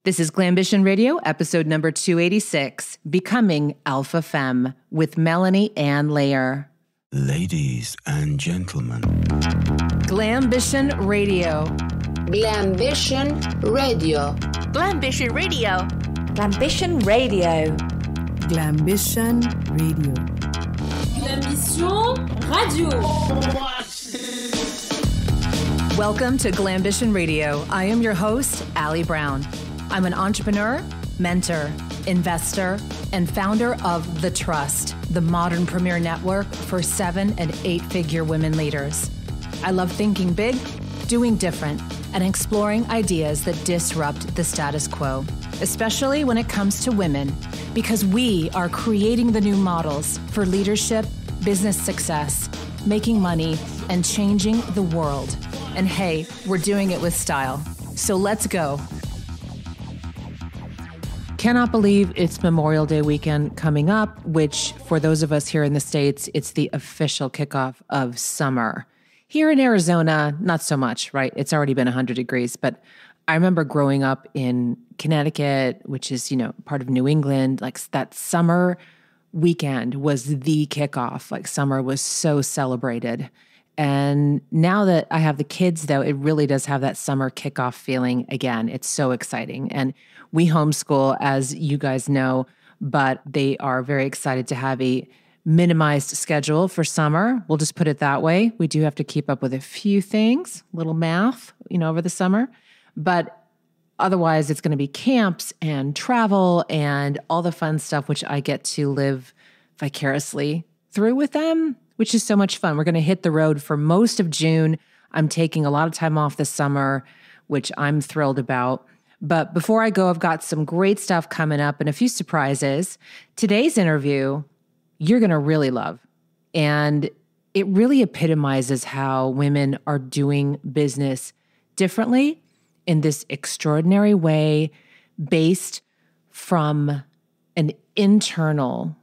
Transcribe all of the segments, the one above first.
This is Glambition Radio, episode number 286, Becoming Alpha Femme, with Melanie Anns. Ladies and gentlemen. Glambition Radio. Glambition Radio. Glambition Radio. Glambition Radio. Glambition Radio. Glambition Radio. Welcome to Glambition Radio. I am your host, Allie Brown. I'm an entrepreneur, mentor, investor, and founder of The Trust, the modern premier network for 7- and 8-figure women leaders. I love thinking big, doing different, and exploring ideas that disrupt the status quo, especially when it comes to women, because we are creating the new models for leadership, business success, making money, and changing the world. And hey, we're doing it with style. So let's go. Cannot believe it's Memorial Day weekend coming up, which for those of us here in the States, it's the official kickoff of summer. Here in Arizona, not so much, right? It's already been 100 degrees, but I remember growing up in Connecticut, which is, part of New England, like that summer weekend was the kickoff. Like summer was so celebrated. And now that I have the kids, though, it really does have that summer kickoff feeling again. It's so exciting. And we homeschool, as you guys know, but they are very excited to have a minimized schedule for summer. We'll just put it that way. We do have to keep up with a few things, little math, over the summer. But otherwise, it's going to be camps and travel and all the fun stuff, which I get to live vicariously through with them, which is so much fun. We're going to hit the road for most of June. I'm taking a lot of time off this summer, which I'm thrilled about. But before I go, I've got some great stuff coming up and a few surprises. Today's interview, you're going to really love. And it really epitomizes how women are doing business differently in this extraordinary way based from an internal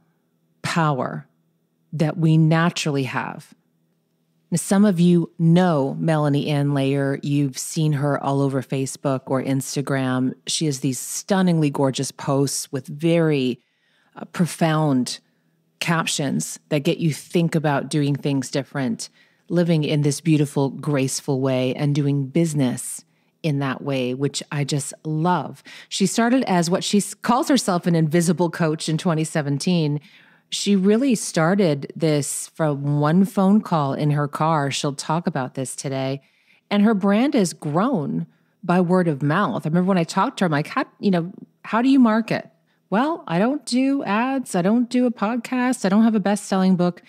power that we naturally have. Now, some of you know Melanie Anns. You've seen her all over Facebook or Instagram. She has these stunningly gorgeous posts with very profound captions that get you think about doing things different, living in this beautiful, graceful way, and doing business in that way, which I just love. She started as what she calls herself an invisible coach in 2017. She really started this from one phone call in her car. She'll talk about this today. And her brand has grown by word of mouth. I remember when I talked to her, I'm like, how do you market? Well, I don't do ads. I don't do a podcast. I don't have a best-selling book.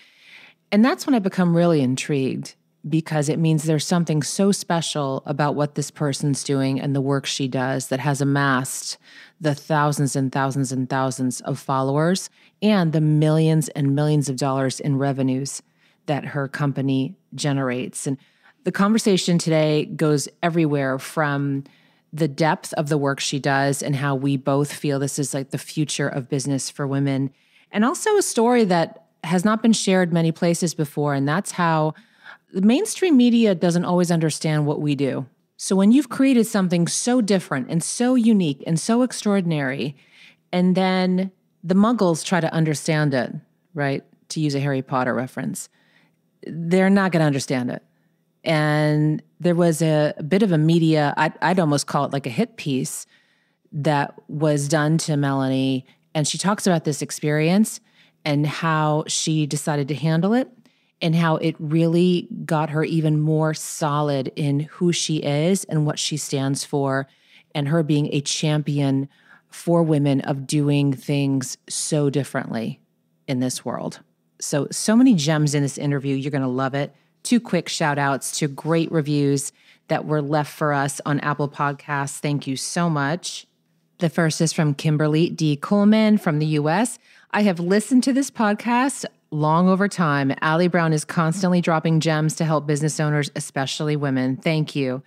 And that's when I become really intrigued, because it means there's something so special about what this person's doing and the work she does that has amassed the thousands and thousands and thousands of followers and the millions and millions of dollars in revenues that her company generates. And the conversation today goes everywhere from the depth of the work she does and how we both feel this is like the future of business for women, and also a story that has not been shared many places before, and that's how the mainstream media doesn't always understand what we do. So when you've created something so different and so unique and so extraordinary, and then the muggles try to understand it, right? To use a Harry Potter reference, they're not going to understand it. And there was a bit of a media, I'd almost call it like a hit piece that was done to Melanie. And she talks about this experience and how she decided to handle it, and how it really got her even more solid in who she is and what she stands for, and her being a champion for women of doing things so differently in this world. So many gems in this interview. You're going to love it. 2 quick shout outs to great reviews that were left for us on Apple Podcasts. Thank you so much. The first is from Kimberly D. Coleman from the US. I have listened to this podcast long over time. Allie Brown is constantly dropping gems to help business owners, especially women. Thank you.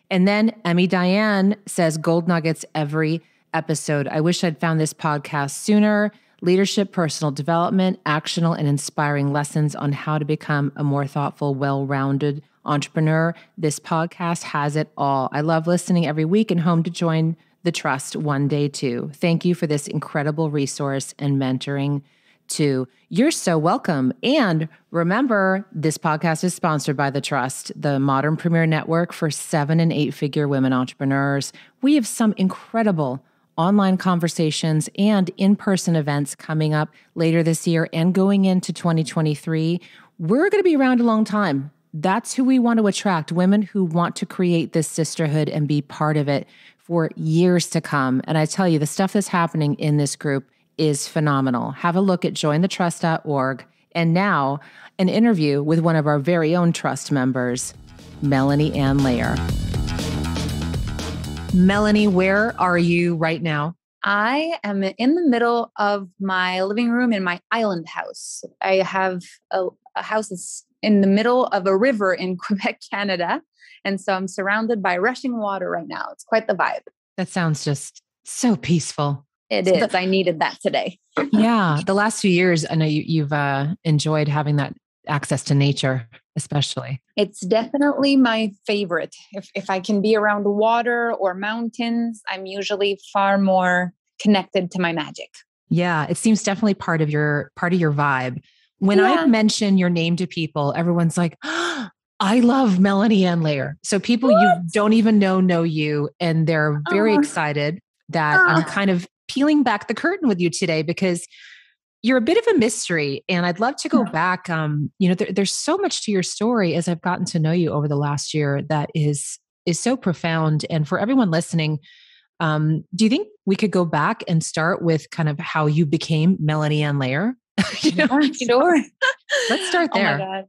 And then Emmy Diane says, gold nuggets every episode. I wish I'd found this podcast sooner. Leadership, personal development, actionable and inspiring lessons on how to become a more thoughtful, well-rounded entrepreneur. This podcast has it all. I love listening every week and hope to join the trust one day too. Thank you for this incredible resource and mentoring too. You're so welcome. And remember, this podcast is sponsored by The Trust, the modern premier network for 7- and 8-figure women entrepreneurs. We have some incredible online conversations and in-person events coming up later this year and going into 2023. We're going to be around a long time. That's who we want to attract, women who want to create this sisterhood and be part of it for years to come. And I tell you, the stuff that's happening in this group is phenomenal. Have a look at jointhetrust.org. And now, an interview with one of our very own trust members, Melanie Ann Layer. Melanie, where are you right now? I am in the middle of my living room in my island house. I have a house that's in the middle of a river in Quebec, Canada. And so I'm surrounded by rushing water right now. It's quite the vibe. That sounds just so peaceful. It is. I needed that today. Yeah. The last few years, I know you've enjoyed having that access to nature, especially. It's definitely my favorite. If I can be around water or mountains, I'm usually far more connected to my magic. Yeah. It seems definitely part of your vibe. When I mention your name to people, everyone's like, oh, I love Melanie Ann Layer. So people you don't even know you, and they're very excited that I'm kind of peeling back the curtain with you today because you're a bit of a mystery. And I'd love to go back. There's so much to your story as I've gotten to know you over the last year that is so profound. And for everyone listening, do you think we could go back and start with kind of how you became Melanie Ann Layer? Sure. Let's start there. Oh my God.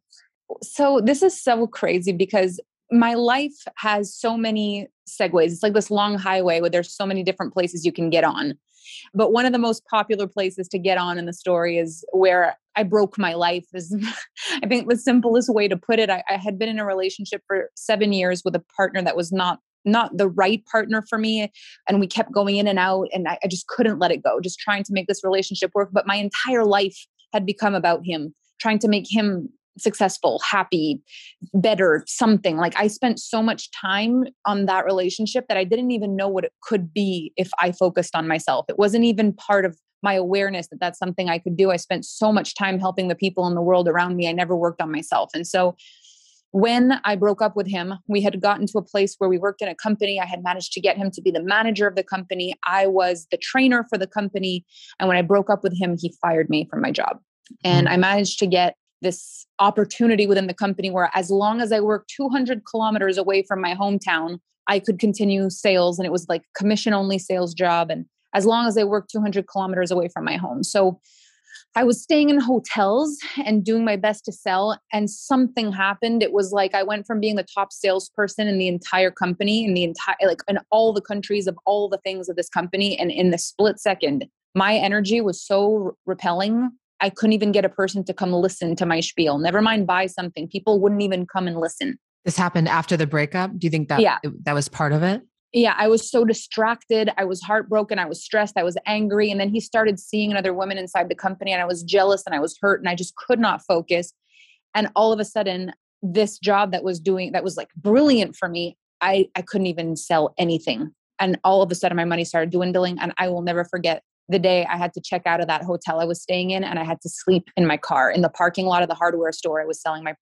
So this is so crazy because my life has so many segues. It's like this long highway where there's so many different places you can get on. But one of the most popular places to get on in the story is where I broke my life is, I think the simplest way to put it. I had been in a relationship for 7 years with a partner that was not the right partner for me. And we kept going in and out and I just couldn't let it go, just trying to make this relationship work. But my entire life had become about him, trying to make him successful, happy, better, something. Like I spent so much time on that relationship that I didn't even know what it could be if I focused on myself. It wasn't even part of my awareness that that's something I could do. I spent so much time helping the people in the world around me. I never worked on myself. And so when I broke up with him, we had gotten to a place where we worked in a company. I had managed to get him to be the manager of the company. I was the trainer for the company. And when I broke up with him, he fired me from my job. And I managed to get this opportunity within the company where as long as I worked 200 kilometers away from my hometown, I could continue sales. And it was like commission only sales job. And as long as I worked 200 kilometers away from my home. So I was staying in hotels and doing my best to sell. And something happened. It was like I went from being the top salesperson in the entire company, in all the countries of all the things of this company. And in the split second, my energy was so repelling. I couldn't even get a person to come listen to my spiel. Never mind buy something. People wouldn't even come and listen. This happened after the breakup. Do you think that that was part of it? Yeah, I was so distracted. I was heartbroken. I was stressed. I was angry. And then he started seeing another woman inside the company and I was jealous and I was hurt and I just could not focus. And all of a sudden, this job that was like brilliant for me, I couldn't even sell anything. And all of a sudden my money started dwindling. And I will never forget the day I had to check out of that hotel I was staying in and I had to sleep in my car in the parking lot of the hardware store I was selling my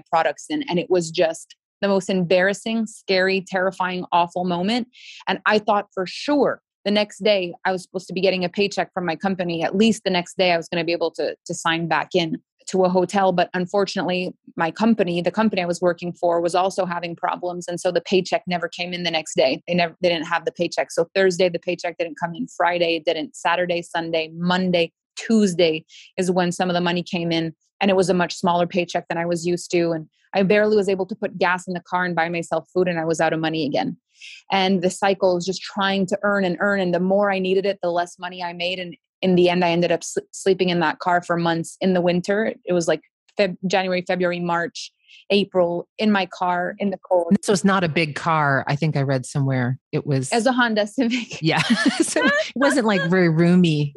products in. And it was just the most embarrassing, scary, terrifying, awful moment. And I thought for sure the next day I was supposed to be getting a paycheck from my company. At least the next day I was going to be able to sign back in to a hotel. But unfortunately, the company I was working for was also having problems. And so the paycheck never came in the next day. They didn't have the paycheck. So Thursday, the paycheck didn't come in. Friday, it didn't. Saturday, Sunday, Monday, Tuesday is when some of the money came in. And it was a much smaller paycheck than I was used to. And I barely was able to put gas in the car and buy myself food. And I was out of money again. And the cycle is just trying to earn and earn. And the more I needed it, the less money I made. And in the end, I ended up sleeping in that car for months in the winter. It was like January, February, March, April in my car in the cold. So it's not a big car. I think I read somewhere it was as a Honda Civic. Yeah. So it wasn't like very roomy.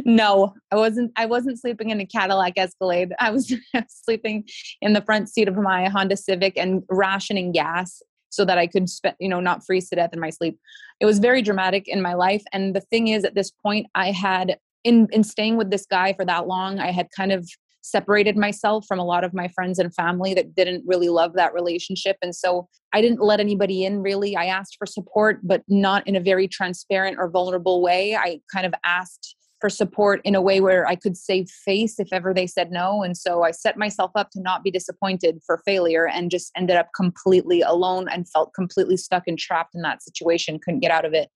No, I wasn't sleeping in a Cadillac Escalade. I was sleeping in the front seat of my Honda Civic and rationing gas. so that I could not freeze to death in my sleep. It was very dramatic in my life. And the thing is, at this point, I had in staying with this guy for that long, I had kind of separated myself from a lot of my friends and family that didn't really love that relationship. And so I didn't let anybody in really. I asked for support, but not in a very transparent or vulnerable way. I kind of asked for support in a way where I could save face if ever they said no. And so I set myself up to not be disappointed for failure, and just ended up completely alone and felt completely stuck and trapped in that situation, couldn't get out of it.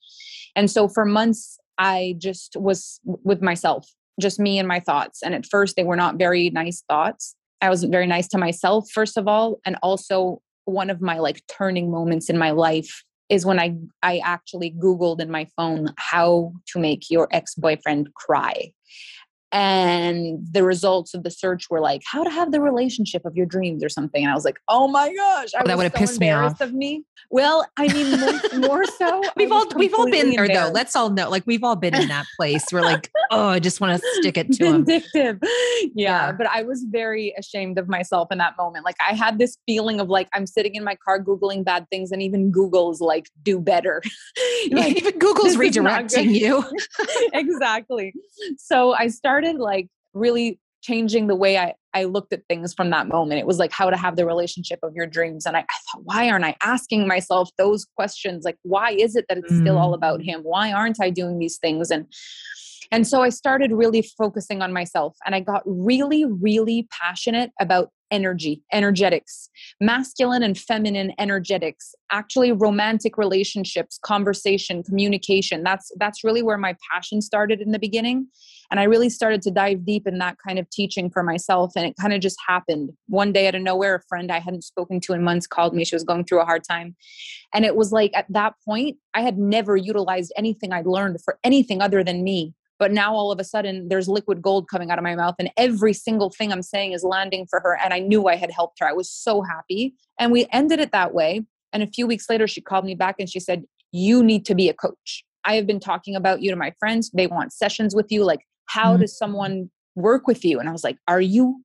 And so for months, I just was with myself, just me and my thoughts. And at first they were not very nice thoughts. I wasn't very nice to myself, first of all. And also one of my turning moments in my life is when I actually Googled in my phone how to make your ex-boyfriend cry. And the results of the search were how to have the relationship of your dreams or something. And I was like, oh my gosh, that would have pissed me off. Of me. Well, I mean, more so. We've all been there though. Let's all know, we've all been in that place. We're oh, I just want to stick it to him. Vindictive. Yeah. But I was very ashamed of myself in that moment. I had this feeling of I'm sitting in my car Googling bad things, and even Google's do better. Even Google's redirecting you. Exactly. So I started really changing the way I looked at things from that moment. It was how to have the relationship of your dreams. And I thought, why aren't I asking myself those questions? Why is it that it's still all about him? Why aren't I doing these things? And so I started really focusing on myself, and I got really, really passionate about energetics, masculine and feminine energetics, actually romantic relationships, conversation, communication. That's really where my passion started in the beginning. And I really started to dive deep in that kind of teaching for myself. And it kind of just happened. One day out of nowhere, a friend I hadn't spoken to in months called me. She was going through a hard time. And it was at that point, I had never utilized anything I'd learned for anything other than me. But now all of a sudden there's liquid gold coming out of my mouth, and every single thing I'm saying is landing for her. And I knew I had helped her. I was so happy. And we ended it that way. And a few weeks later, she called me back and she said, you need to be a coach. I have been talking about you to my friends. They want sessions with you. How does someone work with you? And I was like,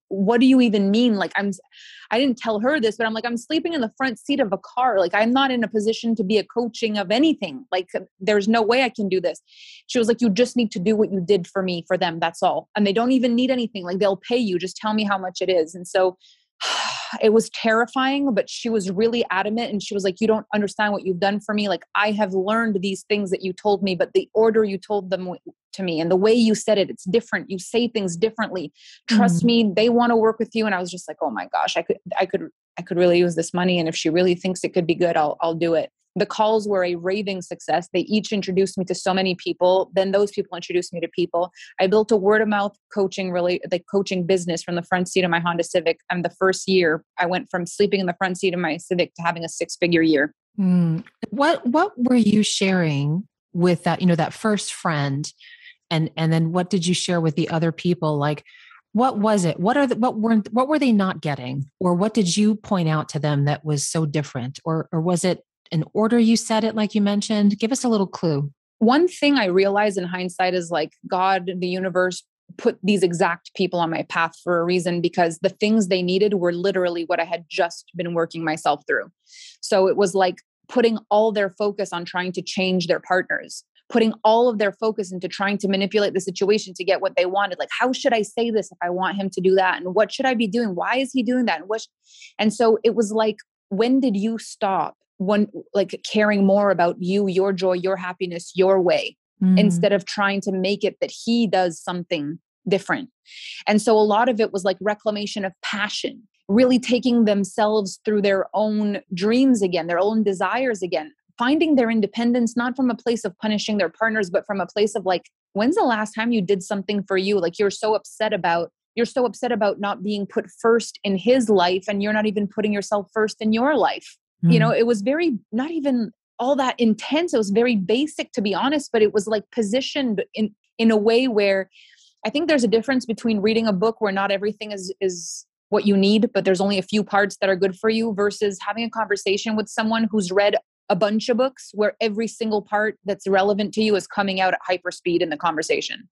what do you even mean? I didn't tell her this, but I'm sleeping in the front seat of a car. I'm not in a position to be a coaching of anything. There's no way I can do this. She was like, you just need to do what you did for me, for them. That's all. And they don't even need anything. They'll pay you. Just tell me how much it is. And so it was terrifying, but she was really adamant. And she was like, you don't understand what you've done for me. I have learned these things that you told me, but the order you told them to me and the way you said it, it's different. You say things differently. Trust me, they want to work with you. And I was just like, oh my gosh, I could really use this money. And if she really thinks it could be good, I'll do it. The calls were a raving success. They each introduced me to so many people. Then those people introduced me to people. I built a word of mouth coaching coaching business from the front seat of my Honda Civic. And the first year I went from sleeping in the front seat of my Civic to having a 6-figure year. What were you sharing with that, that first friend? And then what did you share with the other people? What was it? What were they not getting? Or what did you point out to them that was so different? Or was it an order you said it, like you mentioned? Give us a little clue. One thing I realized in hindsight is God, the universe, put these exact people on my path for a reason, because the things they needed were literally what I had just been working myself through. So it was putting all their focus on trying to change their partners, putting all of their focus into trying to manipulate the situation to get what they wanted. How should I say this if I want him to do that? And what should I be doing? Why is he doing that? And so it was when did you stop caring more about you, your joy, your happiness, your way, instead of trying to make it that he does something different? And so a lot of it was reclamation of passion, really taking themselves through their own dreams again, their own desires again, finding their independence, not from a place of punishing their partners, but from a place of when's the last time you did something for you? You're so upset about not being put first in his life, and you're not even putting yourself first in your life. It was very, not even all that intense. It was very basic, to be honest, but it was positioned in a way where I think there's a difference between reading a book where not everything is what you need, but there's only a few parts that are good for you, versus having a conversation with someone who's read a bunch of books where every single part that's relevant to you is coming out at hyperspeed in the conversation.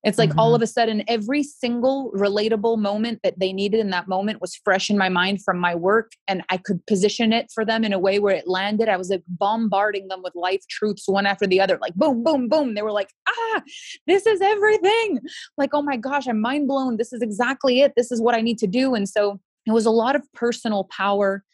It's like all of a sudden, every single relatable moment that they needed in that moment was fresh in my mind from my work. And I could position it for them in a way where it landed. I was like bombarding them with life truths one after the other, like boom, boom, boom. They were like, this is everything. Like, oh my gosh, I'm mind blown. This is exactly it. This is what I need to do. And so it was a lot of personal power,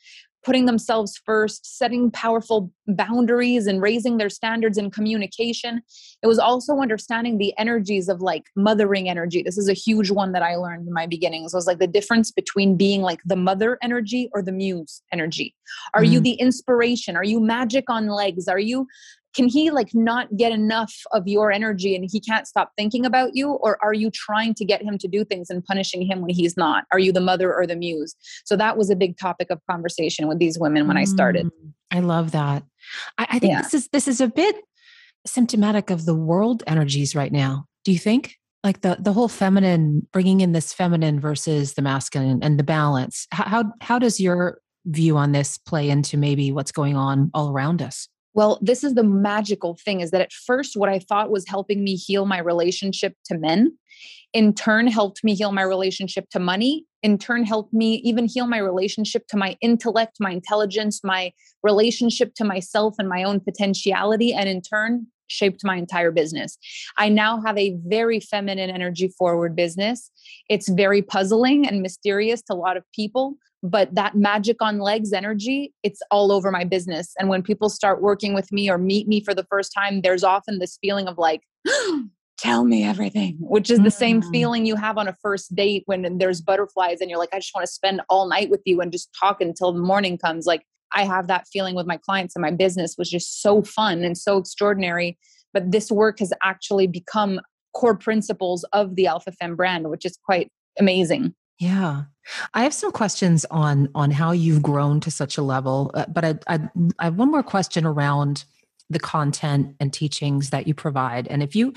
putting themselves first, setting powerful boundaries and raising their standards in communication. It was also understanding the energies of like mothering energy. This is a huge one that I learned in my beginnings. It was like the difference between being like the mother energy or the muse energy. Are you the inspiration? Are you magic on legs? Can he like not get enough of your energy and he can't stop thinking about you? Or are you trying to get him to do things and punishing him when he's not? Are you the mother or the muse? So that was a big topic of conversation with these women when I started. I love that. I think this is a bit symptomatic of the world energies right now. Do you think? Like the whole feminine, bringing in this feminine versus the masculine and the balance. How does your view on this play into maybe what's going on all around us? Well, this is the magical thing, is that at first what I thought was helping me heal my relationship to men, in turn helped me heal my relationship to money, in turn helped me even heal my relationship to my intellect, my intelligence, my relationship to myself and my own potentiality, and in turn shaped my entire business. I now have a very feminine energy forward business. It's very puzzling and mysterious to a lot of people. But that magic on legs energy, it's all over my business. And when people start working with me or meet me for the first time, there's often this feeling of like, tell me everything, which is the same feeling you have on a first date when there's butterflies and you're like, I just want to spend all night with you and just talk until the morning comes. Like I have that feeling with my clients, and my business was just so fun and so extraordinary. But this work has actually become core principles of the Alpha Femme brand, which is quite amazing. Yeah. I have some questions on how you've grown to such a level, but I have one more question around the content and teachings that you provide. And if you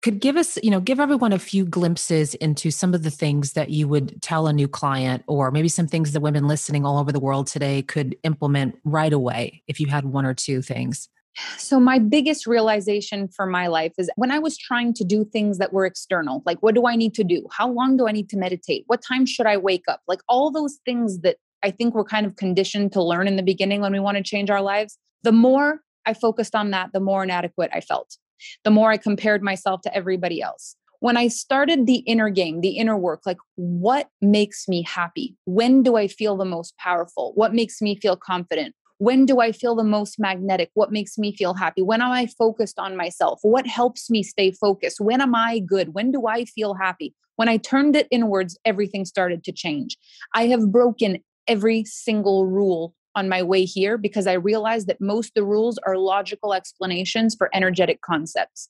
could give us, give everyone a few glimpses into some of the things that you would tell a new client, or maybe some things that women listening all over the world today could implement right away, if you had one or two things. So my biggest realization for my life is when I was trying to do things that were external, like what do I need to do? How long do I need to meditate? What time should I wake up? Like all those things that I think we're kind of conditioned to learn in the beginning when we want to change our lives. The more I focused on that, the more inadequate I felt. The more I compared myself to everybody else. When I started the inner game, the inner work, like what makes me happy? When do I feel the most powerful? What makes me feel confident? When do I feel the most magnetic? What makes me feel happy? When am I focused on myself? What helps me stay focused? When am I good? When do I feel happy? When I turned it inwards, everything started to change. I have broken every single rule on my way here because I realized that most of the rules are logical explanations for energetic concepts.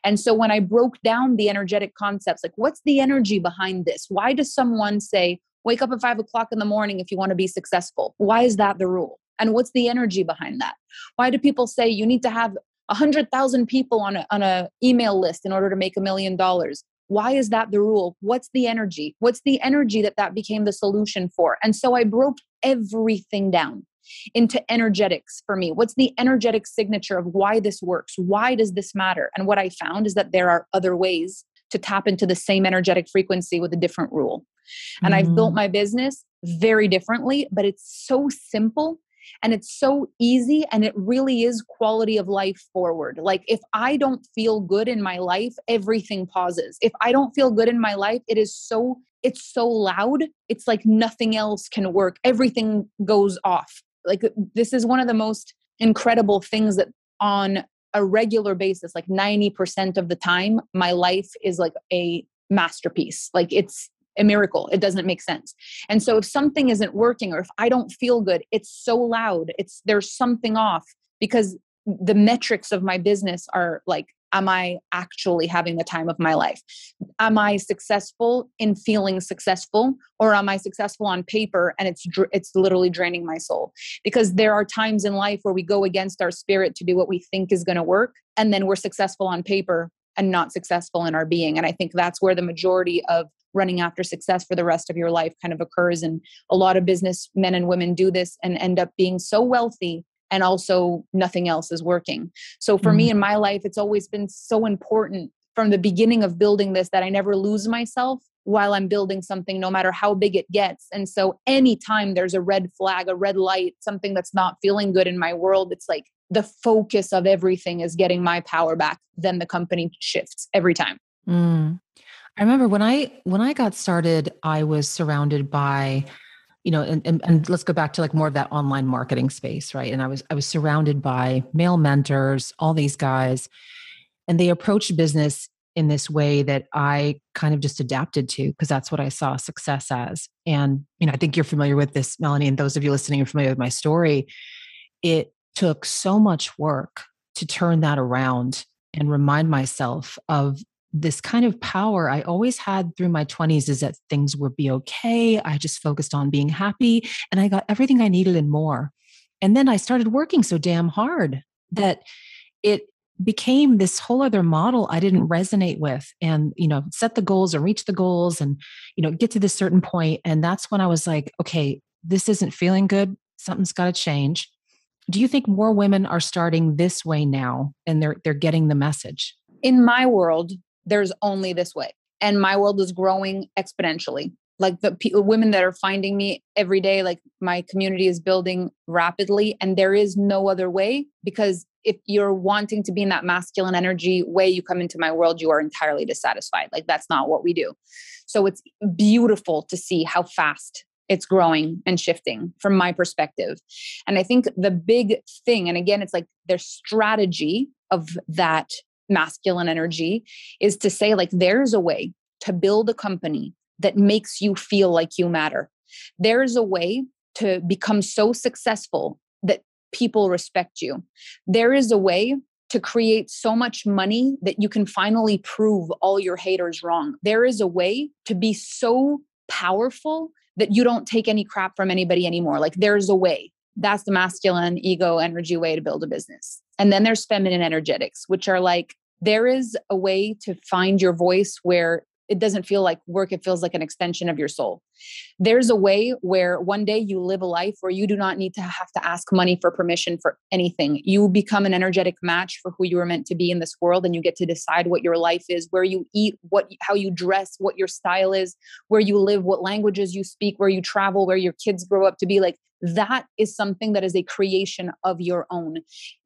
And so when I broke down the energetic concepts, like what's the energy behind this? Why does someone say, wake up at 5 o'clock in the morning if you want to be successful? Why is that the rule? And what's the energy behind that? Why do people say you need to have 100,000 people on a email list in order to make $1 million? Why is that the rule? What's the energy? What's the energy that became the solution for? And so I broke everything down into energetics for me. What's the energetic signature of why this works? Why does this matter? And what I found is that there are other ways to tap into the same energetic frequency with a different rule. And I've built my business very differently, but it's so simple. And it's so easy, and it really is quality of life forward. Like if I don't feel good in my life, everything pauses. If I don't feel good in my life, it's so loud. It's like nothing else can work. Everything goes off. Like this is one of the most incredible things that on a regular basis, like 90% of the time, my life is like a masterpiece. Like it's a miracle. It doesn't make sense. And so if something isn't working or if I don't feel good, it's so loud. There's something off because the metrics of my business are like, am I actually having the time of my life? Am I successful in feeling successful, or am I successful on paper and it's literally draining my soul? Because there are times in life where we go against our spirit to do what we think is going to work. And then we're successful on paper and not successful in our being. And I think that's where the majority of running after success for the rest of your life kind of occurs. And a lot of business men and women do this and end up being so wealthy and also nothing else is working. So for me in my life, it's always been so important from the beginning of building this that I never lose myself while I'm building something, no matter how big it gets. And so anytime there's a red flag, a red light, something that's not feeling good in my world, it's like the focus of everything is getting my power back. Then the company shifts every time. I remember when I got started, I was surrounded by, and let's go back to like more of that online marketing space, right? And I was surrounded by male mentors, all these guys, and they approached business in this way that I kind of just adapted to, because that's what I saw success as. And, I think you're familiar with this, Melanie, and those of you listening are familiar with my story. It took so much work to turn that around and remind myself of this kind of power I always had through my 20s, is that things would be okay. I just focused on being happy and I got everything I needed and more. And then I started working so damn hard that it became this whole other model I didn't resonate with, and, set the goals and reach the goals and, get to this certain point. And that's when I was like, okay, this isn't feeling good. Something's got to change. Do you think more women are starting this way now and they're getting the message? In my world, there's only this way. And my world is growing exponentially. Like the women that are finding me every day, like my community is building rapidly, and there is no other way, because if you're wanting to be in that masculine energy way, you come into my world, you are entirely dissatisfied. Like that's not what we do. So it's beautiful to see how fast it's growing and shifting from my perspective. And I think the big thing, and again, it's like their strategy of that masculine energy is to say, like, there's a way to build a company that makes you feel like you matter. There's a way to become so successful that people respect you. There is a way to create so much money that you can finally prove all your haters wrong. There is a way to be so powerful that you don't take any crap from anybody anymore. Like there's a way. That's the masculine ego energy way to build a business. And then there's feminine energetics, which are like, there is a way to find your voice where it doesn't feel like work. It feels like an extension of your soul. There's a way where one day you live a life where you do not need to have to ask money for permission for anything. You become an energetic match for who you were meant to be in this world. And you get to decide what your life is, where you eat, how you dress, what your style is, where you live, what languages you speak, where you travel, where your kids grow up to be. Like that is something that is a creation of your own.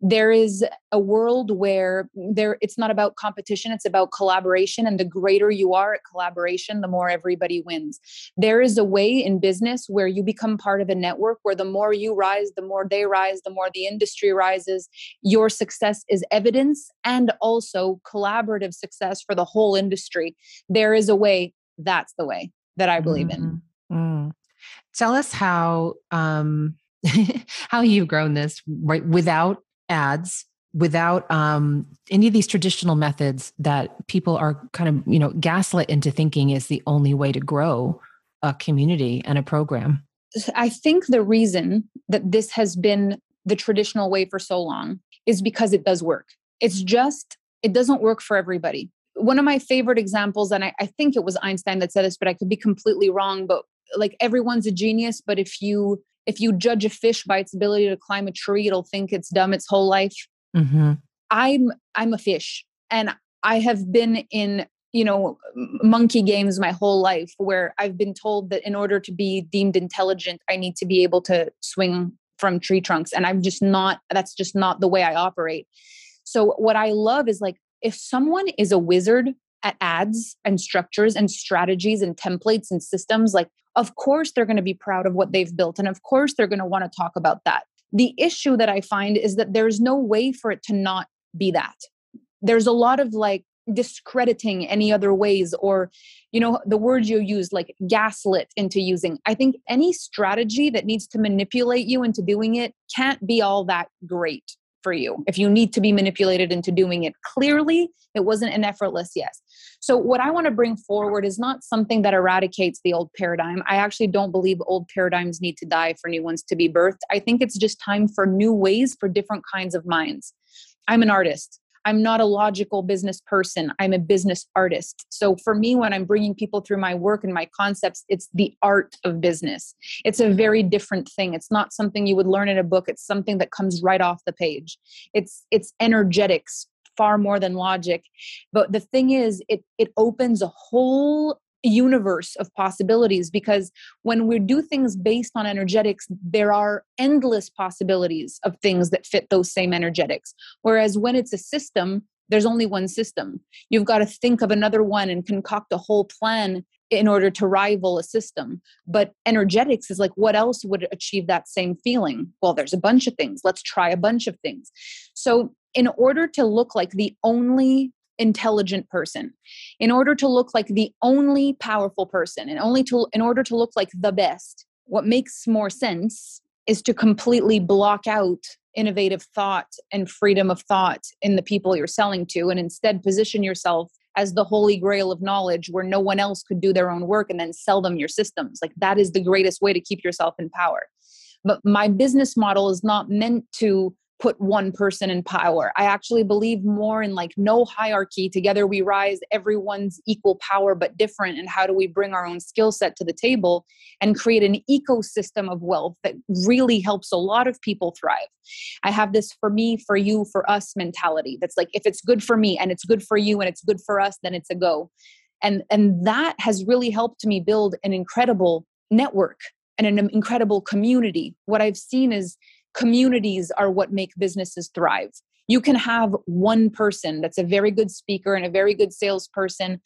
There is a world where it's not about competition. It's about collaboration. And the greater you are at collaboration, the more everybody wins. There is a way in business where you become part of a network where the more you rise, the more they rise, the more the industry rises. Your success is evidence and also collaborative success for the whole industry. There is a way. That's the way that I believe in. Mm-hmm. Tell us how how you've grown this, right? Without ads, without any of these traditional methods that people are kind of, gaslit into thinking is the only way to grow a community and a program. I think the reason that this has been the traditional way for so long is because it does work. It doesn't work for everybody. One of my favorite examples, and I think it was Einstein that said this, but I could be completely wrong, but like everyone's a genius, but if you judge a fish by its ability to climb a tree, it'll think it's dumb its whole life. Mm-hmm. I'm a fish, and I have been in, monkey games my whole life where I've been told that in order to be deemed intelligent, I need to be able to swing from tree trunks. And that's just not the way I operate. So what I love is like, if someone is a wizard at ads and structures and strategies and templates and systems, like, of course, they're going to be proud of what they've built. And of course, they're going to want to talk about that. The issue that I find is that there's no way for it to not be that. There's a lot of like discrediting any other ways, or, the word you use, like gaslit into using. I think any strategy that needs to manipulate you into doing it can't be all that great for you. If you need to be manipulated into doing it, clearly it wasn't an effortless yes. So what I want to bring forward is not something that eradicates the old paradigm. I actually don't believe old paradigms need to die for new ones to be birthed. I think it's just time for new ways for different kinds of minds. I'm an artist. I'm not a logical business person. I'm a business artist. So for me, when I'm bringing people through my work and my concepts, it's the art of business. It's a very different thing. It's not something you would learn in a book. It's something that comes right off the page. It's energetics far more than logic. But the thing is, it opens a whole universe of possibilities, because when we do things based on energetics, there are endless possibilities of things that fit those same energetics. Whereas when it's a system, there's only one system. You've got to think of another one and concoct a whole plan in order to rival a system. But energetics is like, what else would achieve that same feeling? Well, there's a bunch of things. Let's try a bunch of things. So in order to look like the only intelligent person, in order to look like the only powerful person, and in order to look like the best, what makes more sense is to completely block out innovative thought and freedom of thought in the people you're selling to, and instead position yourself as the holy grail of knowledge where no one else could do their own work, and then sell them your systems. Like, that is the greatest way to keep yourself in power. But my business model is not meant to put one person in power. I actually believe more in like no hierarchy. Together we rise, everyone's equal power, but different. And how do we bring our own skill set to the table and create an ecosystem of wealth that really helps a lot of people thrive? I have this for me, for you, for us mentality. That's like, if it's good for me and it's good for you and it's good for us, then it's a go. And that has really helped me build an incredible network and an incredible community. What I've seen is communities are what make businesses thrive. You can have one person that's a very good speaker and a very good salesperson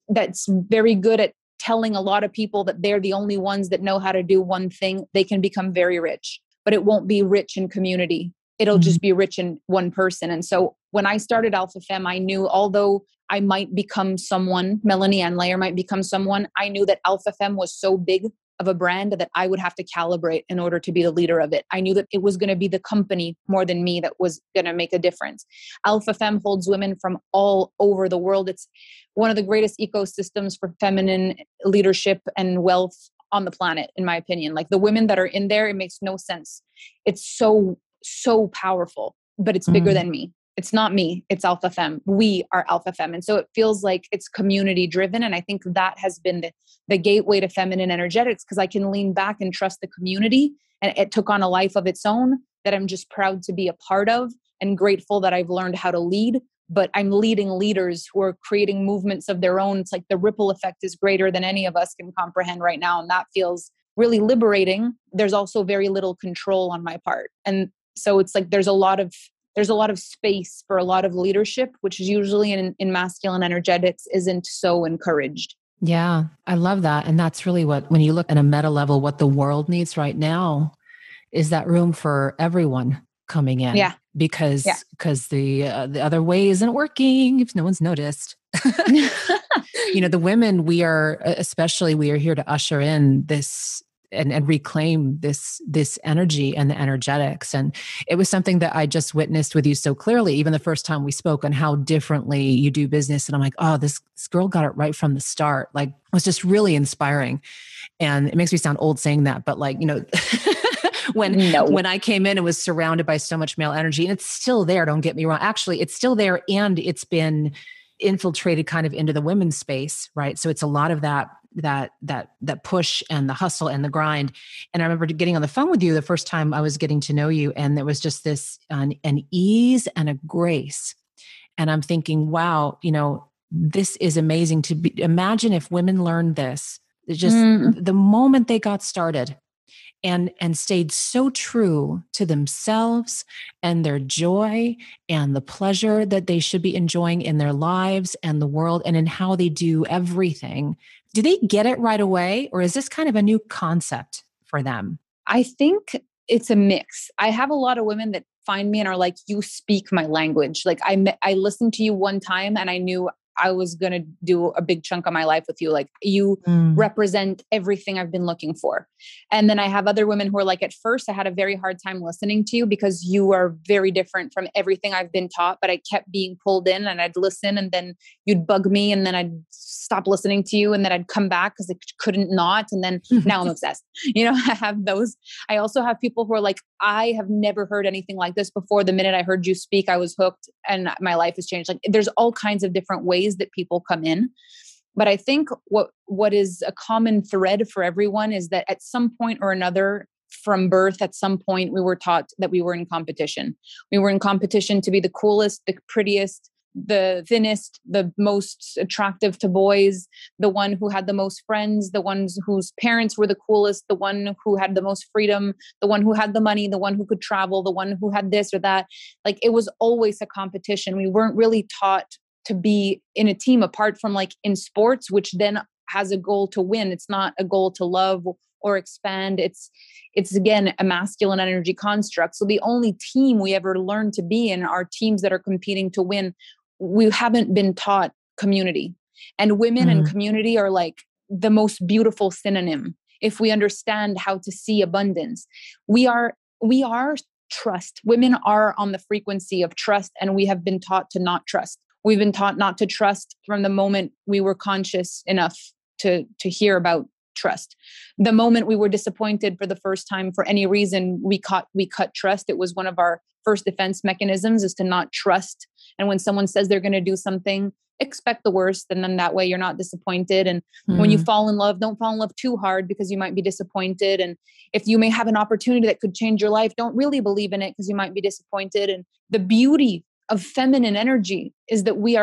that's very good at telling a lot of people that they're the only ones that know how to do one thing. They can become very rich, but it won't be rich in community. It'll just be rich in one person. And so when I started Alpha Femme, I knew, although I might become someone, Melanie Anns might become someone, I knew that Alpha Femme was so big of a brand that I would have to calibrate in order to be the leader of it. I knew that it was going to be the company more than me that was going to make a difference. Alpha Femme holds women from all over the world. It's one of the greatest ecosystems for feminine leadership and wealth on the planet, in my opinion. Like, the women that are in there, it makes no sense. It's so powerful, but it's bigger than me. It's not me, it's Alpha Femme. We are Alpha Femme. And so it feels like it's community driven. And I think that has been the gateway to feminine energetics, because I can lean back and trust the community. And it took on a life of its own that I'm just proud to be a part of, and grateful that I've learned how to lead. But I'm leading leaders who are creating movements of their own. It's like the ripple effect is greater than any of us can comprehend right now. And that feels really liberating. There's also very little control on my part. And so it's like there's a lot of space for a lot of leadership, which is usually in masculine energetics isn't so encouraged. Yeah, I love that. And that's really what, when you look at a meta level, what the world needs right now is that room for everyone coming in. Yeah. Because the other way isn't working, if no one's noticed. The women, we are here to usher in this and reclaim this energy and the energetics. And it was something that I just witnessed with you so clearly, even the first time we spoke, on how differently you do business. And I'm like, oh, this girl got it right from the start. Like, it was just really inspiring. And it makes me sound old saying that, but like, when I came in, it was surrounded by so much male energy, and it's still there. Don't get me wrong. Actually, it's still there, and it's been infiltrated kind of into the women's space, right? So it's a lot of that push and the hustle and the grind. And I remember getting on the phone with you the first time I was getting to know you, and there was just this an ease and a grace. And I'm thinking, wow, this is amazing imagine if women learned this, just the moment they got started, and stayed so true to themselves and their joy and the pleasure that they should be enjoying in their lives and the world and in how they do everything. Do they get it right away, or is this kind of a new concept for them? I think it's a mix. I have a lot of women that find me and are like, you speak my language. Like, I listened to you one time and I knew I was going to do a big chunk of my life with you. Like, you represent everything I've been looking for. And then I have other women who are like, at first I had a very hard time listening to you because you are very different from everything I've been taught, but I kept being pulled in, and I'd listen, and then you'd bug me, and then I'd stop listening to you, and then I'd come back because I couldn't not. And then now I'm obsessed. I have those. I also have people who are like, I have never heard anything like this before. The minute I heard you speak, I was hooked and my life has changed. Like, there's all kinds of different ways that people come in. But I think what is a common thread for everyone is that at some point or another, from birth, at some point, we were taught that we were in competition. We were in competition to be the coolest, the prettiest, the thinnest, the most attractive to boys, the one who had the most friends, the ones whose parents were the coolest, the one who had the most freedom, the one who had the money, the one who could travel, the one who had this or that. Like, it was always a competition. We weren't really taught to be in a team, apart from like in sports, which then has a goal to win. It's not a goal to love or expand. It's again, a masculine energy construct. So the only team we ever learn to be in are teams that are competing to win. We haven't been taught community, and women and community are like the most beautiful synonym. If we understand how to see abundance, we are trust. Women are on the frequency of trust, and we have been taught to not trust. We've been taught not to trust from the moment we were conscious enough to hear about trust. The moment we were disappointed for the first time for any reason, we cut trust. It was one of our first defense mechanisms, is to not trust. And when someone says they're going to do something, expect the worst. And then that way you're not disappointed. And when you fall in love, don't fall in love too hard, because you might be disappointed. And if you may have an opportunity that could change your life, don't really believe in it, because you might be disappointed. And the beauty of feminine energy is that we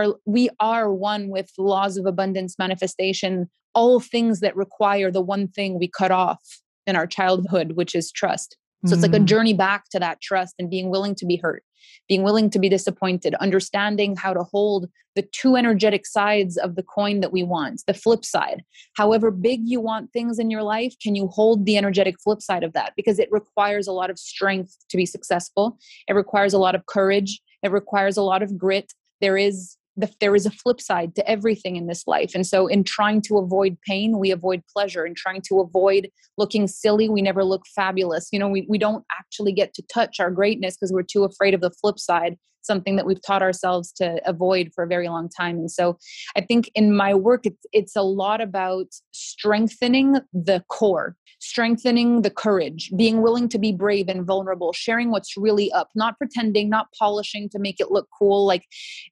are one with laws of abundance manifestation, all things that require the one thing we cut off in our childhood, which is trust. So it's like a journey back to that trust, and being willing to be hurt, being willing to be disappointed, understanding how to hold the two energetic sides of the coin that we want, the flip side. However big you want things in your life, can you hold the energetic flip side of that? Because it requires a lot of strength to be successful. It requires a lot of courage. It requires a lot of grit. There is a flip side to everything in this life. And so in trying to avoid pain, we avoid pleasure. In trying to avoid looking silly, we never look fabulous. You know, we don't actually get to touch our greatness because we're too afraid of the flip side, something that we've taught ourselves to avoid for a very long time. And so I think in my work, it's a lot about strengthening the core, strengthening the courage, being willing to be brave and vulnerable, sharing what's really up, not pretending, not polishing to make it look cool. Like,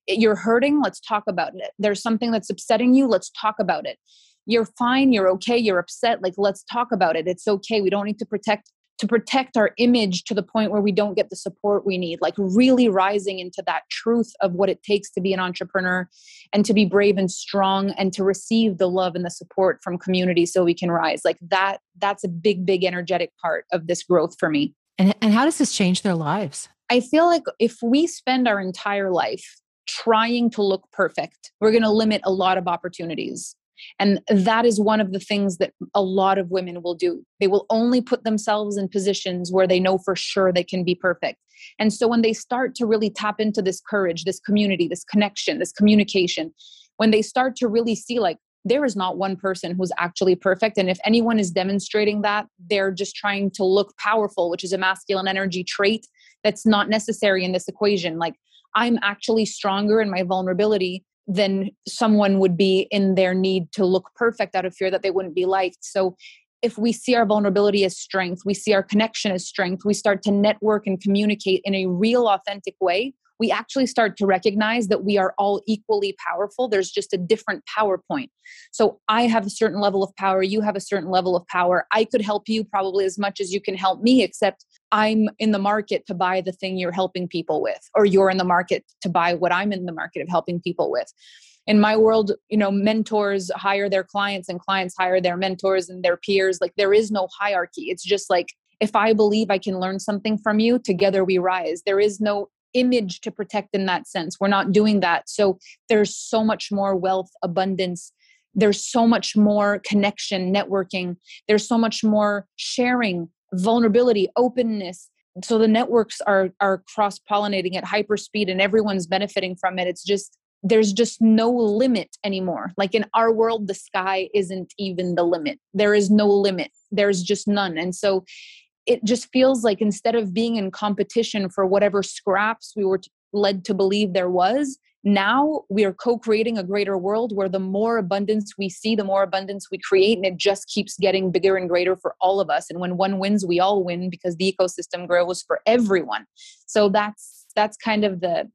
you're hurting, let's talk about it. There's something that's upsetting you, let's talk about it. You're fine, you're okay, you're upset, like, let's talk about it. It's okay. We don't need to protect our image to the point where we don't get the support we need, like really rising into that truth of what it takes to be an entrepreneur and to be brave and strong and to receive the love and the support from community so we can rise. Like that's a big, big energetic part of this growth for me. And how does this change their lives? I feel like if we spend our entire life trying to look perfect, we're going to limit a lot of opportunities. And that is one of the things that a lot of women will do. They will only put themselves in positions where they know for sure they can be perfect. And so when they start to really tap into this courage, this community, this connection, this communication, when they start to really see like, there is not one person who's actually perfect. And if anyone is demonstrating that, they're just trying to look powerful, which is a masculine energy trait that's not necessary in this equation. Like, I'm actually stronger in my vulnerability than someone would be in their need to look perfect out of fear that they wouldn't be liked. So if we see our vulnerability as strength, we see our connection as strength, we start to network and communicate in a real, authentic way, we actually start to recognize that we are all equally powerful. There's just a different power point. So I have a certain level of power. You have a certain level of power. I could help you probably as much as you can help me, except I'm in the market to buy the thing you're helping people with, or you're in the market to buy what I'm in the market of helping people with. In my world, mentors hire their clients and clients hire their mentors and their peers. Like, there is no hierarchy. It's just like, if I believe I can learn something from you, together we rise. There is no image to protect in that sense. We're not doing that. So there's so much more wealth, abundance. There's so much more connection, networking. There's so much more sharing, vulnerability, openness. So the networks are cross-pollinating at hyperspeed and everyone's benefiting from it. It's just, there's just no limit anymore. Like, in our world, the sky isn't even the limit. There is no limit. There's just none. And so it just feels like, instead of being in competition for whatever scraps we were led to believe there was, now we are co-creating a greater world where the more abundance we see, the more abundance we create. And it just keeps getting bigger and greater for all of us. And when one wins, we all win, because the ecosystem grows for everyone. So that's kind of the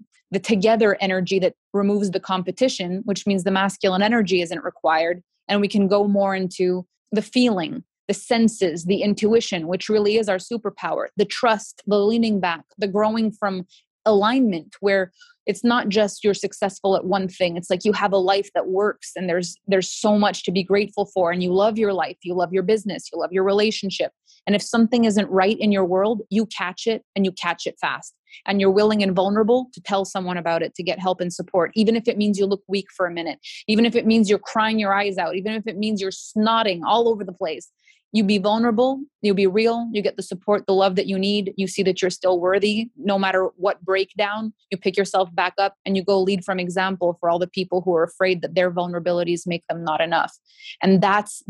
together energy that removes the competition, which means the masculine energy isn't required. And we can go more into the feeling, the senses, the intuition, which really is our superpower, the trust, the leaning back, the growing from alignment, where it's not just you're successful at one thing. It's like you have a life that works, and there's so much to be grateful for, and you love your life, you love your business, you love your relationship. And if something isn't right in your world, you catch it, and you catch it fast. And you're willing and vulnerable to tell someone about it, to get help and support, even if it means you look weak for a minute, even if it means you're crying your eyes out, even if it means you're snotting all over the place. You be vulnerable, you be real, you get the support, the love that you need. You see that you're still worthy, no matter what breakdown. You pick yourself back up, and you go lead from example for all the people who are afraid that their vulnerabilities make them not enough. And that's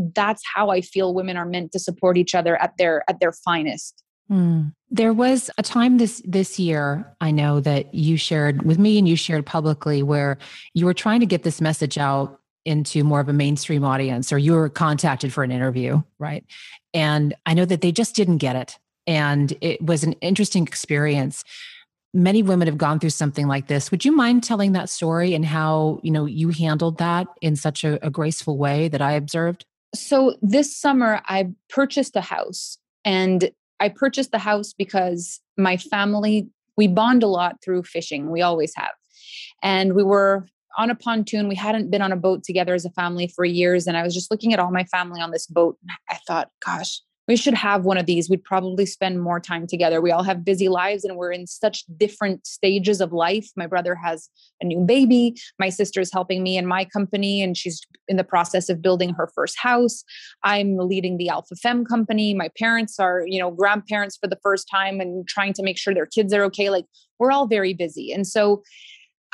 how I feel women are meant to support each other at their finest. There was a time this year, I know, that you shared with me and you shared publicly, where you were trying to get this message out into more of a mainstream audience, or you were contacted for an interview, right? And I know that they just didn't get it. And it was an interesting experience. Many women have gone through something like this. Would you mind telling that story and how, you handled that in such a graceful way that I observed? So this summer I purchased a house, and I purchased the house because my family, we bond a lot through fishing. We always have. And we were on a pontoon. We hadn't been on a boat together as a family for years. And I was just looking at all my family on this boat. And I thought, gosh, we should have one of these. We'd probably spend more time together. We all have busy lives, and we're in such different stages of life. My brother has a new baby. My sister is helping me in my company, and she's in the process of building her first house. I'm leading the Alpha Femme company. My parents are, grandparents for the first time and trying to make sure their kids are okay. Like, we're all very busy. And so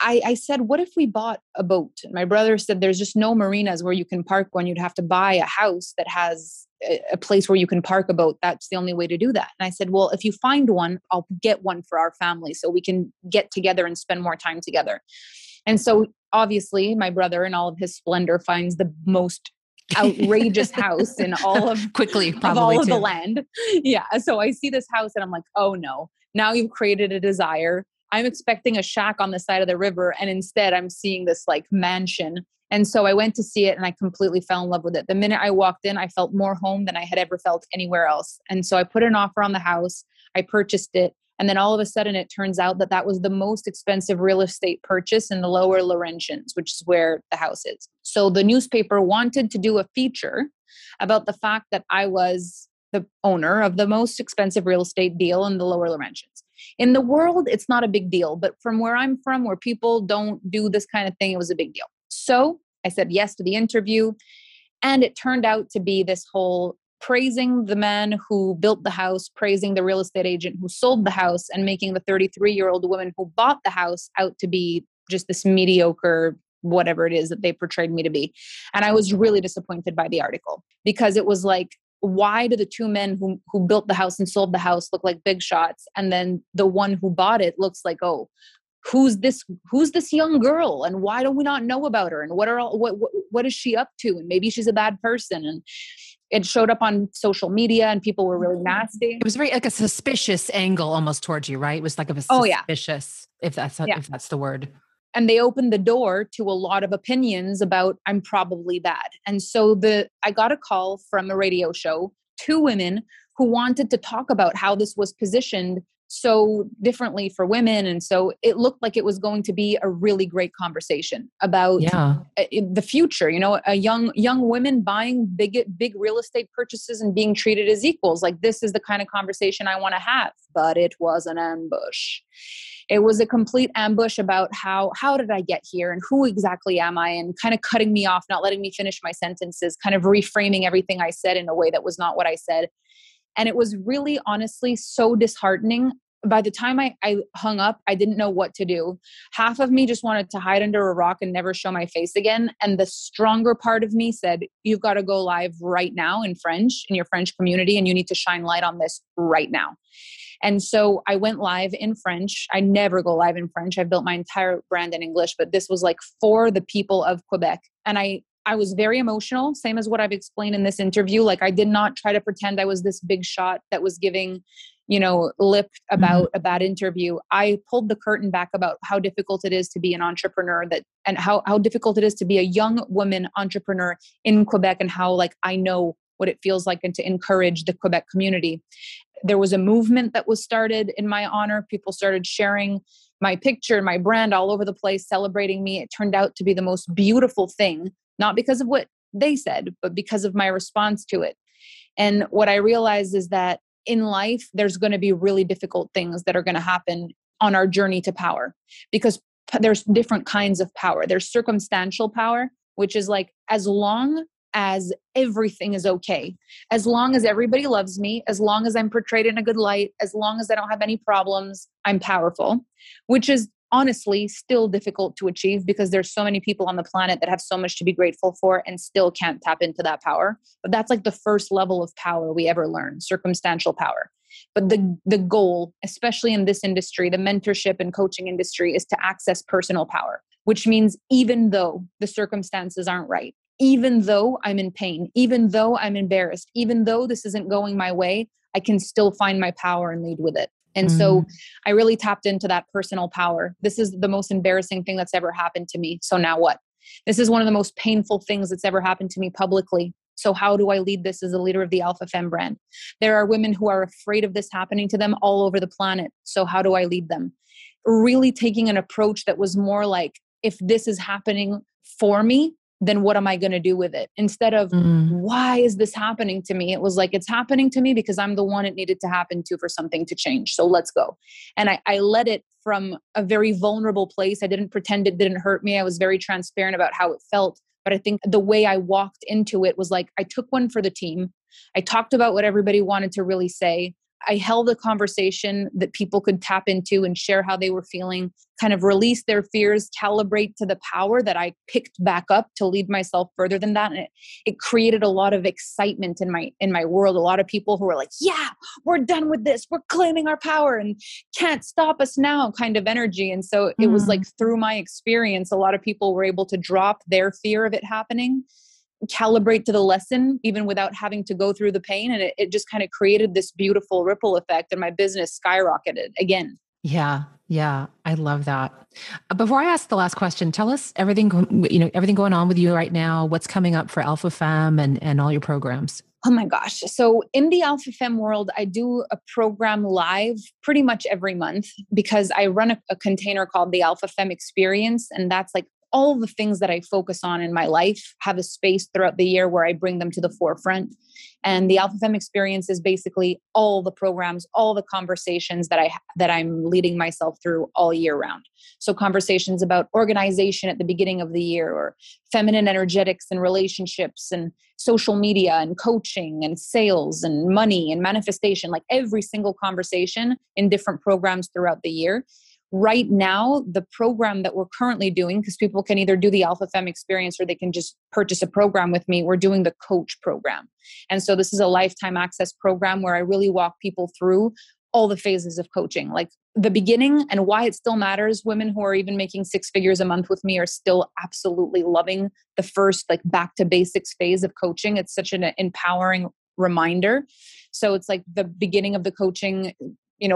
I said, what if we bought a boat? And my brother said, there's just no marinas where you can park one. You'd have to buy a house that has a place where you can park a boat. That's the only way to do that. And I said, well, if you find one, I'll get one for our family so we can get together and spend more time together. And so obviously my brother, in all of his splendor, finds the most outrageous house in all of the land. Yeah. So I see this house and I'm like, oh no, now you've created a desire. I'm expecting a shack on the side of the river, and instead I'm seeing this like mansion. And so I went to see it, and I completely fell in love with it. The minute I walked in, I felt more home than I had ever felt anywhere else. And so I put an offer on the house. I purchased it. And then all of a sudden it turns out that that was the most expensive real estate purchase in the Lower Laurentians, which is where the house is. So the newspaper wanted to do a feature about the fact that I was the owner of the most expensive real estate deal in the Lower Laurentians. In the world, it's not a big deal, but from where I'm from, where people don't do this kind of thing, it was a big deal. So I said yes to the interview, and it turned out to be this whole praising the man who built the house, praising the real estate agent who sold the house, and making the 33-year-old woman who bought the house out to be just this mediocre, whatever it is that they portrayed me to be. And I was really disappointed by the article, because it was like, why do the two men who built the house and sold the house look like big shots? And then the one who bought it looks like, oh, who's this young girl? And why do we not know about her? And what is she up to? And maybe she's a bad person. And it showed up on social media, and people were really nasty. It was very like a suspicious angle almost towards you, right? It was like a suspicious, if that's the word. And they opened the door to a lot of opinions about I'm probably bad. And so I got a call from a radio show, two women who wanted to talk about how this was positioned so differently for women. And so it looked like it was going to be a really great conversation about the future, a young women buying big real estate purchases and being treated as equals. Like, this is the kind of conversation I want to have. But it was an ambush. It was a complete ambush about how did I get here and who exactly am I, and kind of cutting me off, not letting me finish my sentences, kind of reframing everything I said in a way that was not what I said. And it was really, honestly, so disheartening. By the time I hung up, I didn't know what to do. Half of me just wanted to hide under a rock and never show my face again. And the stronger part of me said, you've got to go live right now in French, in your French community, and you need to shine light on this right now. And so I went live in French. I never go live in French. I've built my entire brand in English, but this was like for the people of Quebec. And I was very emotional, same as what I've explained in this interview. Like, I did not try to pretend I was this big shot that was giving, lip about a bad interview. I pulled the curtain back about how difficult it is to be an entrepreneur, and how difficult it is to be a young woman entrepreneur in Quebec, and how, like, I know what it feels like and to encourage the Quebec community. There was a movement that was started in my honor. People started sharing my picture, my brand all over the place, celebrating me. It turned out to be the most beautiful thing, not because of what they said, but because of my response to it. And what I realized is that in life, there's going to be really difficult things that are going to happen on our journey to power, because there's different kinds of power. There's circumstantial power, which is like, as long as everything is okay, as long as everybody loves me, as long as I'm portrayed in a good light, as long as I don't have any problems, I'm powerful, which is honestly still difficult to achieve because there's so many people on the planet that have so much to be grateful for and still can't tap into that power. But that's like the first level of power we ever learn, circumstantial power. But the goal, especially in this industry, the mentorship and coaching industry, is to access personal power, which means even though the circumstances aren't right, even though I'm in pain, even though I'm embarrassed, even though this isn't going my way, I can still find my power and lead with it. And so I really tapped into that personal power. This is the most embarrassing thing that's ever happened to me. So now what? This is one of the most painful things that's ever happened to me publicly. So how do I lead this as a leader of the Alpha Femme brand? There are women who are afraid of this happening to them all over the planet. So how do I lead them? Really taking an approach that was more like, if this is happening for me, then what am I going to do with it? Instead of, why is this happening to me? It was like, it's happening to me because I'm the one it needed to happen to for something to change. So let's go. And I led it from a very vulnerable place. I didn't pretend it didn't hurt me. I was very transparent about how it felt. But I think the way I walked into it was like, I took one for the team. I talked about what everybody wanted to really say. I held a conversation that people could tap into and share how they were feeling, kind of release their fears, calibrate to the power that I picked back up to lead myself further than that. And it created a lot of excitement in my world. A lot of people who were like, yeah, we're done with this. We're claiming our power and can't stop us now kind of energy. And so it was like, through my experience, a lot of people were able to drop their fear of it happening, calibrate to the lesson, even without having to go through the pain. And it just kind of created this beautiful ripple effect, and my business skyrocketed again. Yeah. Yeah. I love that. Before I ask the last question, tell us everything going on with you right now, what's coming up for Alpha Femme and all your programs. Oh my gosh. So in the Alpha Femme world, I do a program live pretty much every month because I run a container called the Alpha Femme Experience. And that's like all the things that I focus on in my life have a space throughout the year where I bring them to the forefront. And the Alpha Femme Experience is basically all the programs, all the conversations that I'm leading myself through all year round. So conversations about organization at the beginning of the year, or feminine energetics and relationships and social media and coaching and sales and money and manifestation, like every single conversation in different programs throughout the year. Right now, the program that we're currently doing, because people can either do the Alpha Femme Experience or they can just purchase a program with me, we're doing the coach program. And so this is a lifetime access program where I really walk people through all the phases of coaching, like the beginning and why it still matters. Women who are even making 6 figures a month with me are still absolutely loving the first, like, back to basics phase of coaching. It's such an empowering reminder. So it's like the beginning of the coaching,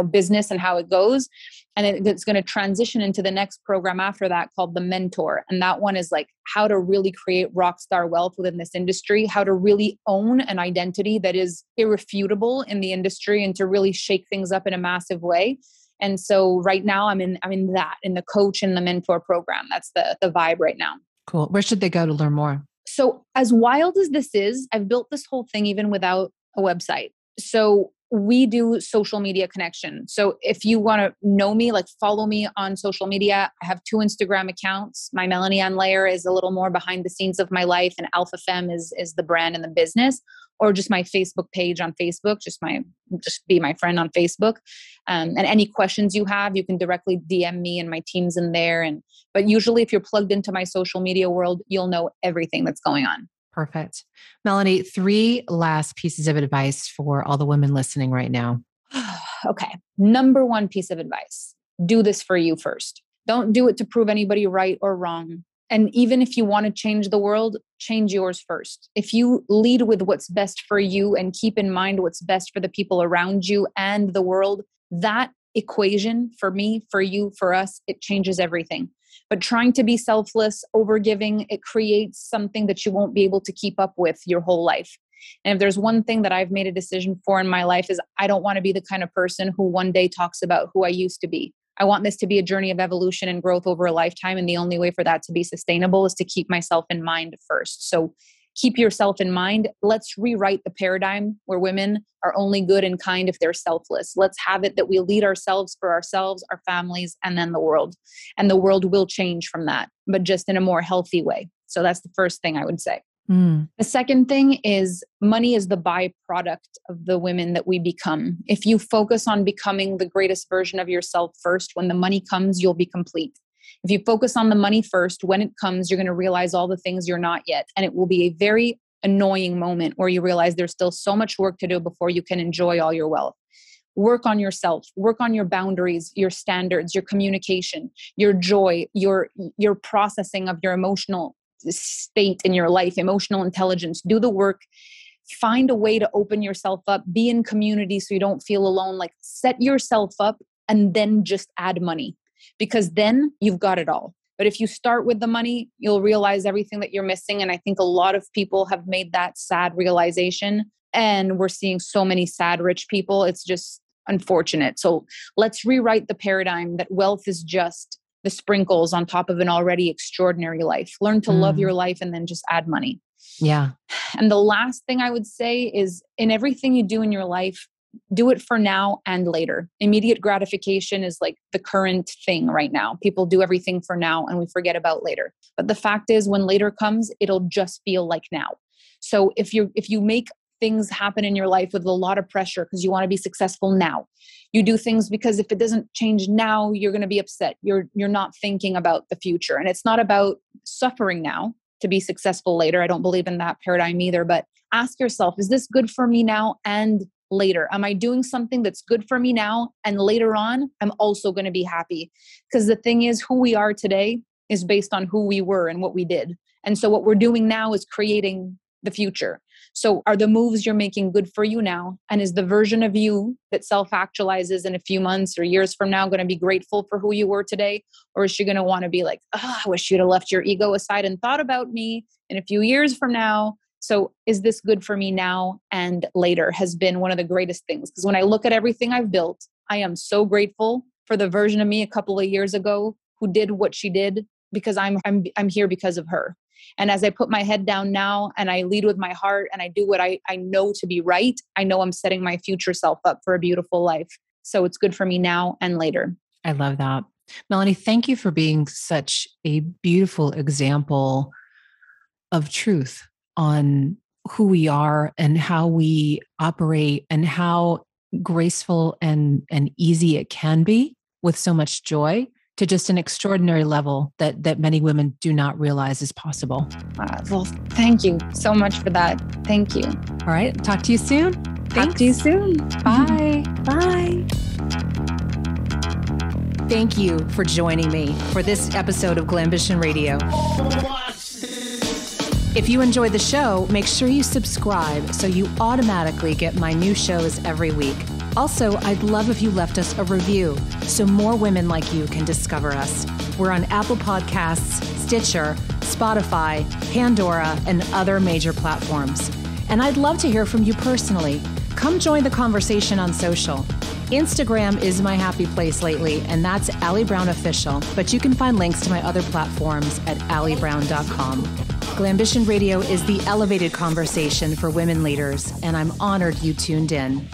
business and how it goes. And it's going to transition into the next program after that called the Mentor. And that one is like how to really create rock star wealth within this industry, how to really own an identity that is irrefutable in the industry and to really shake things up in a massive way. And so right now I'm in the coach and the mentor program. That's the vibe right now. Cool. Where should they go to learn more? So as wild as this is, I've built this whole thing even without a website. So we do social media connection. So if you want to know me, like, follow me on social media. I have 2 Instagram accounts. My Melanie Anns layer is a little more behind the scenes of my life, and Alpha Femme is the brand and the business, or just my Facebook page on Facebook. Just be my friend on Facebook. And any questions you have, you can directly DM me, and my team's in there. But usually if you're plugged into my social media world, you'll know everything that's going on. Perfect. Melanie, 3 last pieces of advice for all the women listening right now. Okay. Number 1 piece of advice: do this for you first. Don't do it to prove anybody right or wrong. And even if you want to change the world, change yours first. If you lead with what's best for you and keep in mind what's best for the people around you and the world, that equation, for me, for you, for us, it changes everything. But trying to be selfless, overgiving, it creates something that you won't be able to keep up with your whole life. And if there's one thing that I've made a decision for in my life is I don't want to be the kind of person who one day talks about who I used to be. I want this to be a journey of evolution and growth over a lifetime. And the only way for that to be sustainable is to keep myself in mind first. So keep yourself in mind. Let's rewrite the paradigm where women are only good and kind if they're selfless. Let's have it that we lead ourselves for ourselves, our families, and then the world. And the world will change from that, but just in a more healthy way. So that's the first thing I would say. The second thing is money is the byproduct of the women that we become. If you focus on becoming the greatest version of yourself first, when the money comes, you'll be complete. If you focus on the money first, when it comes, you're going to realize all the things you're not yet. And it will be a very annoying moment where you realize there's still so much work to do before you can enjoy all your wealth. Work on yourself, work on your boundaries, your standards, your communication, your joy, your processing of your emotional state in your life, emotional intelligence. Do the work. Find a way to open yourself up. Be in community so you don't feel alone. Like set yourself up and then just add money, because then you've got it all. But if you start with the money, you'll realize everything that you're missing. And I think a lot of people have made that sad realization. And we're seeing so many sad rich people. It's just unfortunate. So let's rewrite the paradigm that wealth is just the sprinkles on top of an already extraordinary life. Learn to love your life and then just add money. Yeah. And the last thing I would say is in everything you do in your life, do it for now and later. Immediate gratification is like the current thing right now. People do everything for now and we forget about later. But the fact is when later comes, it'll just feel like now. So if you make things happen in your life with a lot of pressure because you want to be successful now, you do things because if it doesn't change now, you're going to be upset. You're not thinking about the future. And it's not about suffering now to be successful later. I don't believe in that paradigm either, but ask yourself, is this good for me now and later? Am I doing something that's good for me now? And later on, I'm also going to be happy. Because the thing is, who we are today is based on who we were and what we did. And so what we're doing now is creating the future. So are the moves you're making good for you now? And is the version of you that self-actualizes in a few months or years from now going to be grateful for who you were today? Or is she going to want to be like, I wish you'd have left your ego aside and thought about me in a few years from now? So is this good for me now and later has been one of the greatest things. Because when I look at everything I've built, I am so grateful for the version of me a couple of years ago who did what she did, because I'm here because of her. And as I put my head down now and I lead with my heart and I do what I know to be right, I know I'm setting my future self up for a beautiful life. So it's good for me now and later. I love that. Melanie, thank you for being such a beautiful example of truth on who we are and how we operate and how graceful and easy it can be with so much joy to just an extraordinary level that many women do not realize is possible. Well, thank you so much for that. Thank you. All right. Talk to you soon. Talk to you soon. Bye. Bye. Thank you for joining me for this episode of Glambition Radio. If you enjoyed the show, make sure you subscribe so you automatically get my new shows every week. Also, I'd love if you left us a review so more women like you can discover us. We're on Apple Podcasts, Stitcher, Spotify, Pandora, and other major platforms. And I'd love to hear from you personally. Come join the conversation on social. Instagram is my happy place lately, and that's Allie Brown Official, but you can find links to my other platforms at alliebrown.com. Glambition Radio is the elevated conversation for women leaders, and I'm honored you tuned in.